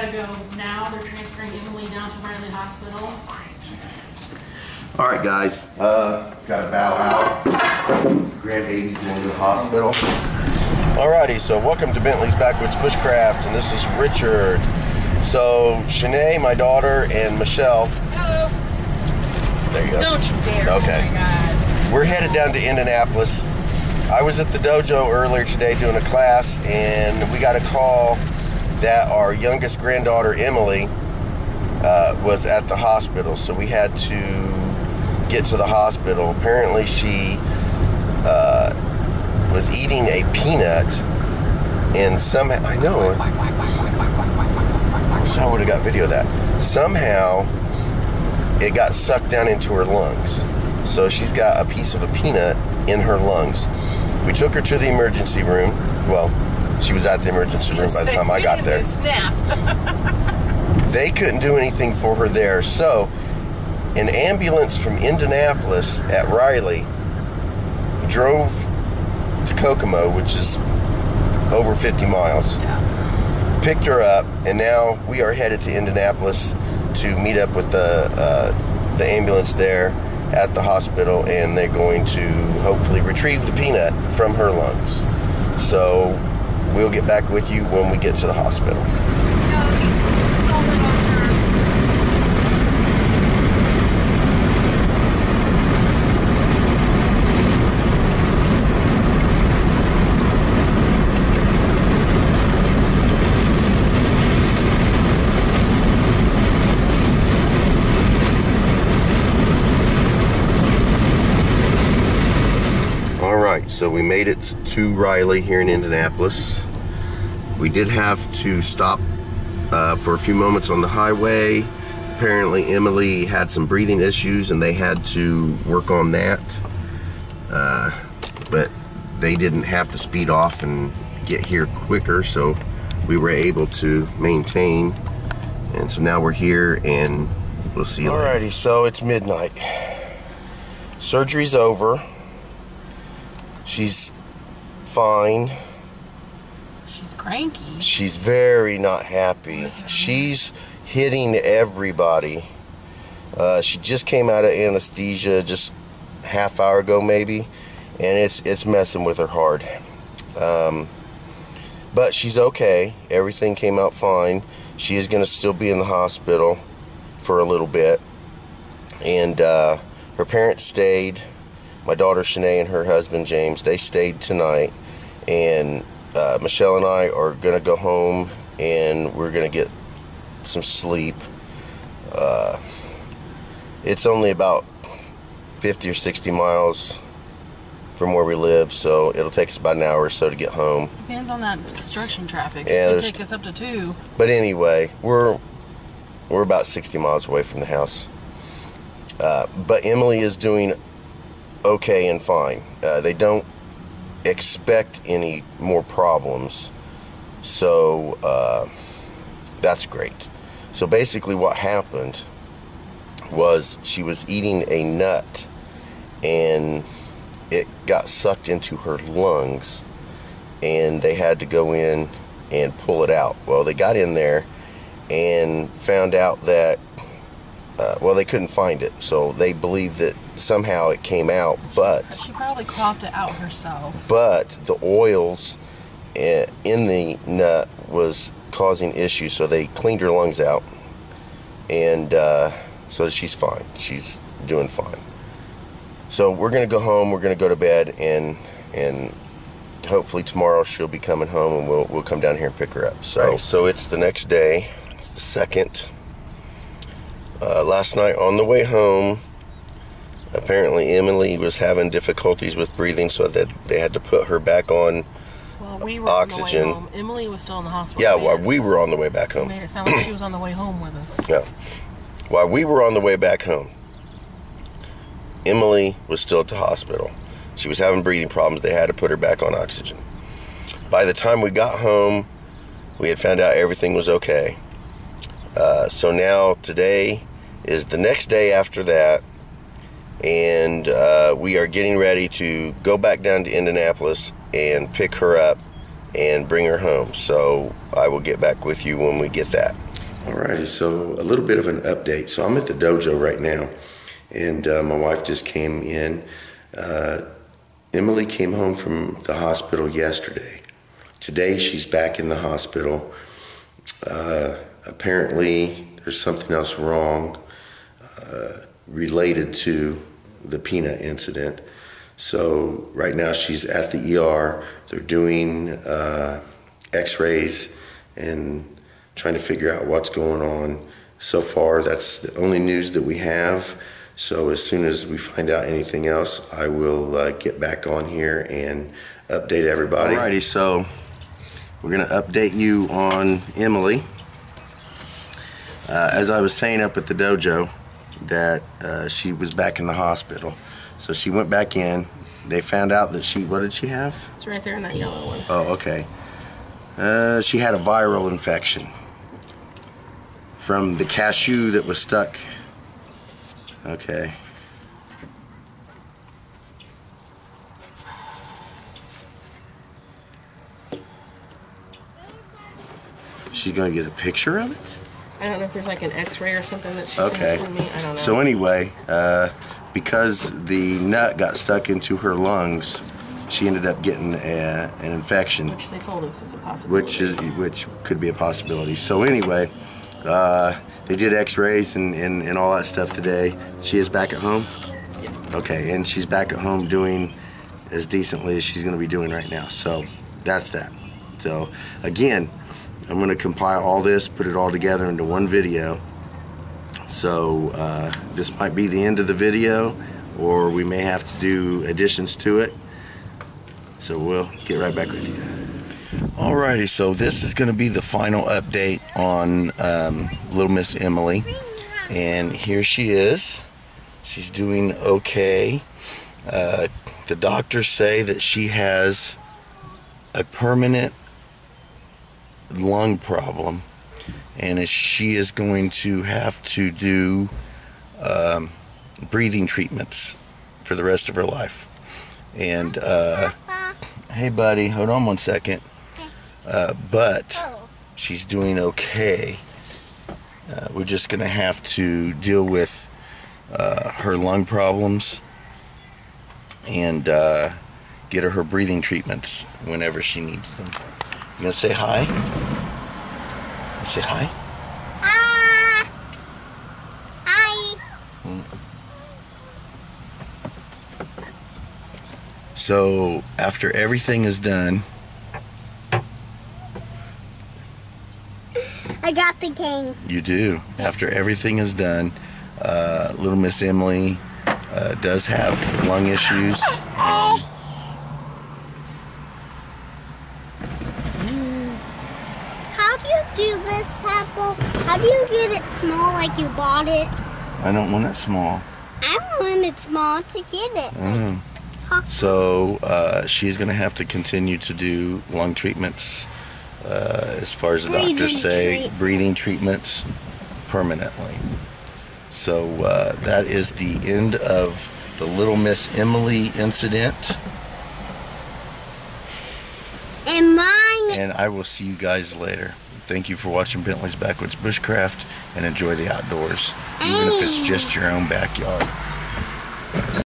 gotta go now. They're transferring Emily down to Riley Hospital. All right, guys. Gotta bow out. Grandbaby's going to the hospital. Alrighty, so welcome to Bentley's Backwoods Bushcraft, and this is Richard. So Shanae, my daughter, and Michelle. Hello. There you go. Don't you dare. Okay. Oh my God. We're headed down to Indianapolis. I was at the dojo earlier today doing a class, and we got a call that our youngest granddaughter, Emily, was at the hospital. So we had to get to the hospital. Apparently she was eating a peanut, and somehow, I know, I wish I would have got video of that. Somehow it got sucked down into her lungs. So she's got a piece of a peanut in her lungs. We took her to the emergency room. Well, she was at the emergency room by the time I got there. Snap. They couldn't do anything for her there. So an ambulance from Indianapolis at Riley drove to Kokomo, which is over 50 miles. Yeah. Picked her up, and now we are headed to Indianapolis to meet up with the ambulance there at the hospital, and they're going to hopefully retrieve the peanut from her lungs. So we'll get back with you when we get to the hospital. No, he's solid on her. So we made it to Riley here in Indianapolis. We did have to stop for a few moments on the highway. Apparently Emily had some breathing issues and they had to work on that. But they didn't have to speed off and get here quicker, so we were able to maintain. And so now we're here and we'll see you later. Alrighty, so it's midnight. Surgery's over. She's fine. She's cranky. She's very not happy. She's hitting everybody. She just came out of anesthesia just half hour ago maybe, and it's messing with her hard. But she's okay. Everything came out fine. She is going to still be in the hospital for a little bit, and her parents stayed. My daughter Shanae and her husband James, they stayed tonight, and Michelle and I are gonna go home and we're gonna get some sleep. It's only about 50 or 60 miles from where we live, so it'll take us about an hour or so to get home. Depends on that construction traffic. Yeah, it could take us up to 2. But anyway, we're about 60 miles away from the house. But Emily is doing okay and fine. They don't expect any more problems, so that's great. So basically what happened was she was eating a nut and it got sucked into her lungs, and they had to go in and pull it out. Well, they got in there and found out that well, they couldn't find it, so they believe that somehow it came out, but she probably coughed it out herself. But the oils in the nut was causing issues, so they cleaned her lungs out, and so she's fine. She's doing fine. So we're gonna go home. We're gonna go to bed, and hopefully tomorrow she'll be coming home, and we'll come down here and pick her up. So it's the next day. It's the 2nd. Last night on the way home, apparently Emily was having difficulties with breathing, so that they had to put her back on oxygen. On the way home. Emily was still in the hospital. Yeah, while we were on the way back home. Made it sound like she was on the way home with us. Yeah. While we were on the way back home, Emily was still at the hospital. She was having breathing problems. They had to put her back on oxygen. By the time we got home, we had found out everything was okay. So now today is the next day after that, and we are getting ready to go back down to Indianapolis and pick her up and bring her home. So I will get back with you when we get that. Alrighty, so a little bit of an update. So I'm at the dojo right now, and my wife just came in. Emily came home from the hospital yesterday. Today she's back in the hospital. Apparently there's something else wrong related to the peanut incident. So right now she's at the ER. They're doing x-rays and trying to figure out what's going on. So far, that's the only news that we have. So as soon as we find out anything else, I will get back on here and update everybody. Alrighty, so we're gonna update you on Emily. As I was saying up at the dojo, that she was back in the hospital. So she went back in. They found out that what did she have? It's right there in that yellow one. Oh, okay. She had a viral infection from the cashew that was stuck. Okay. She's gonna get a picture of it? I don't know if there's like an x-ray or something that she's okay. gonna send me. I don't know. So anyway, because the nut got stuck into her lungs, she ended up getting an infection. Which they told us is a possibility. Which could be a possibility. So anyway, they did x-rays and all that stuff today. She is back at home? Yeah. Okay, and she's back at home doing as decently as she's gonna be doing right now. So that's that. So again, I'm gonna compile all this, put it all together into one video. So this might be the end of the video, or we may have to do additions to it. So we'll get right back with you. Alrighty, so this is going to be the final update on little Miss Emily. And here she is. She's doing okay. The doctors say that she has a permanent lung problem, and she is going to have to do breathing treatments for the rest of her life. And hey buddy, hold on one second. But she's doing okay. We're just gonna have to deal with her lung problems and get her breathing treatments whenever she needs them. You gonna say hi? Say hi? Hi. So after everything is done, I got the cane. you do. After everything is done, little Miss Emily does have lung issues. How do you do this, Papa? How do you get it small like you bought it? I don't want it small. I want it small to get it. So she's going to have to continue to do lung treatments, as far as the doctors say, breathing treatments permanently. So that is the end of the little Miss Emily incident. And mine. And I will see you guys later. Thank you for watching Bentley's Backwoods Bushcraft, and enjoy the outdoors, even if it's just your own backyard.